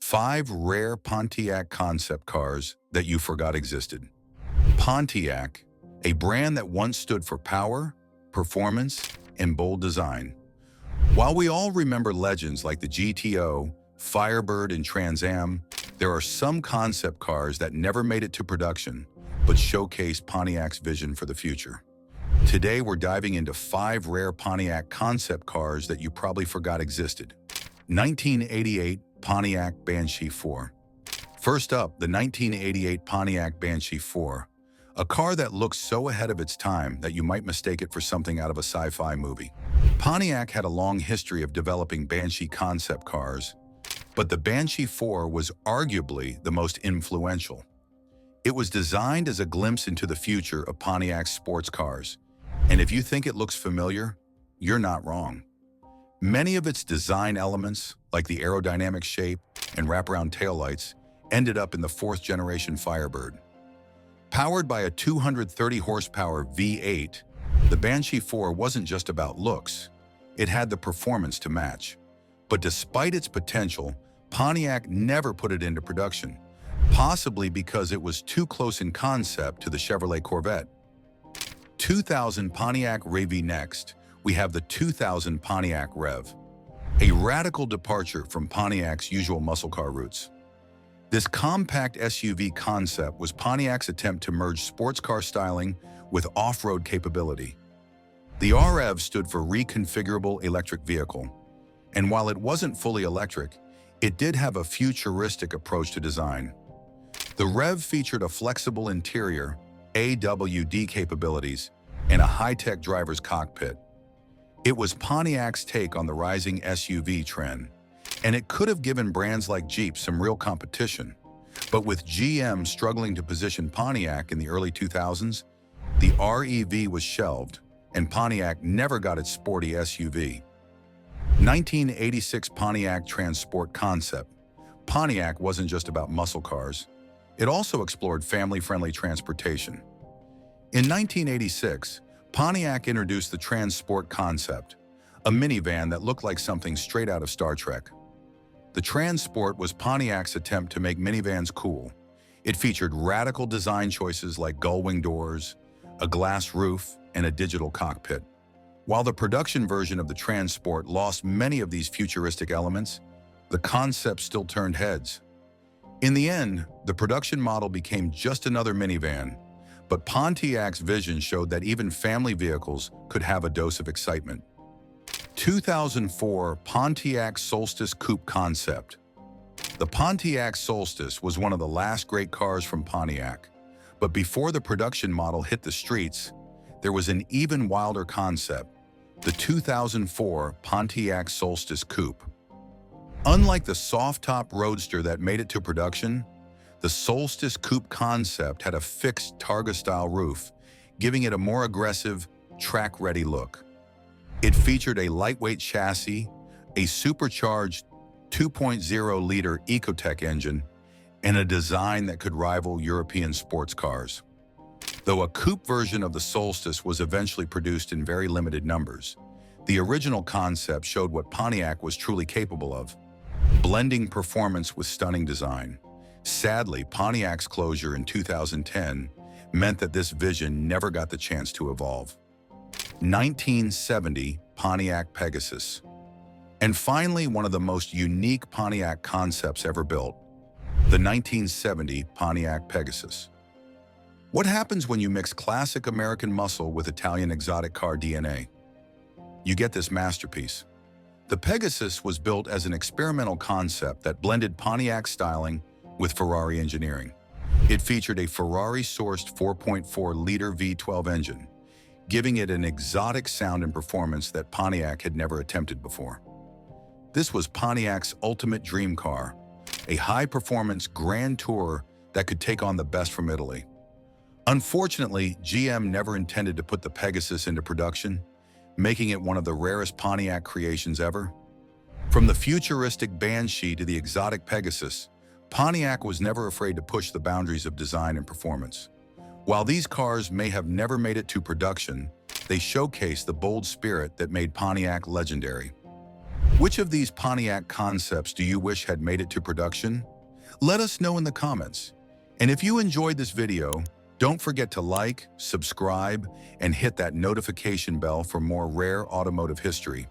5 rare Pontiac concept cars that you forgot existed. Pontiac, a brand that once stood for power, performance, and bold design. While we all remember legends like the GTO, Firebird, and Trans Am, there are some concept cars that never made it to production, but showcase Pontiac's vision for the future. Today, we're diving into 5 rare Pontiac concept cars that you probably forgot existed. 1988 Pontiac Banshee 4. First up, the 1988 Pontiac Banshee 4, a car that looks so ahead of its time that you might mistake it for something out of a sci-fi movie. Pontiac had a long history of developing Banshee concept cars, but the Banshee 4 was arguably the most influential. It was designed as a glimpse into the future of Pontiac's sports cars, and if you think it looks familiar, you're not wrong. Many of its design elements, like the aerodynamic shape and wraparound taillights, ended up in the 4th-generation Firebird. Powered by a 230-horsepower V8, the Banshee 4 wasn't just about looks. It had the performance to match. But despite its potential, Pontiac never put it into production, possibly because it was too close in concept to the Chevrolet Corvette. 2000 Pontiac Rev. Next, we have the 2000 Pontiac Rev, a radical departure from Pontiac's usual muscle car roots. This compact SUV concept was Pontiac's attempt to merge sports car styling with off-road capability. The REV stood for Reconfigurable Electric Vehicle, and while it wasn't fully electric, it did have a futuristic approach to design. The REV featured a flexible interior, AWD capabilities, and a high-tech driver's cockpit. It was Pontiac's take on the rising SUV trend, and it could have given brands like Jeep some real competition. But with GM struggling to position Pontiac in the early 2000s, the REV was shelved, and Pontiac never got its sporty SUV. 1986 Pontiac Transport Concept. Pontiac wasn't just about muscle cars. It also explored family-friendly transportation. In 1986, Pontiac introduced the Transport Concept, a minivan that looked like something straight out of Star Trek. The Transport was Pontiac's attempt to make minivans cool. It featured radical design choices like gull-wing doors, a glass roof, and a digital cockpit. While the production version of the Transport lost many of these futuristic elements, the concept still turned heads. In the end, the production model became just another minivan, but Pontiac's vision showed that even family vehicles could have a dose of excitement. 2004 Pontiac Solstice Coupe Concept. The Pontiac Solstice was one of the last great cars from Pontiac, but before the production model hit the streets, there was an even wilder concept, the 2004 Pontiac Solstice Coupe. Unlike the soft-top Roadster that made it to production, the Solstice Coupe concept had a fixed Targa-style roof, giving it a more aggressive, track-ready look. It featured a lightweight chassis, a supercharged 2.0-liter Ecotec engine, and a design that could rival European sports cars. Though a coupe version of the Solstice was eventually produced in very limited numbers, the original concept showed what Pontiac was truly capable of, blending performance with stunning design. Sadly, Pontiac's closure in 2010 meant that this vision never got the chance to evolve. 1970 Pontiac Pegasus. And finally, one of the most unique Pontiac concepts ever built, the 1970 Pontiac Pegasus. What happens when you mix classic American muscle with Italian exotic car DNA? You get this masterpiece. The Pegasus was built as an experimental concept that blended Pontiac styling with Ferrari engineering. It featured a Ferrari-sourced 4.4-liter V12 engine, giving it an exotic sound and performance that Pontiac had never attempted before. This was Pontiac's ultimate dream car, a high-performance Grand Tour that could take on the best from Italy. Unfortunately, GM never intended to put the Pegasus into production, making it one of the rarest Pontiac creations ever. From the futuristic Banshee to the exotic Pegasus, Pontiac was never afraid to push the boundaries of design and performance. While these cars may have never made it to production, they showcase the bold spirit that made Pontiac legendary. Which of these Pontiac concepts do you wish had made it to production? Let us know in the comments. And if you enjoyed this video, don't forget to like, subscribe, and hit that notification bell for more rare automotive history.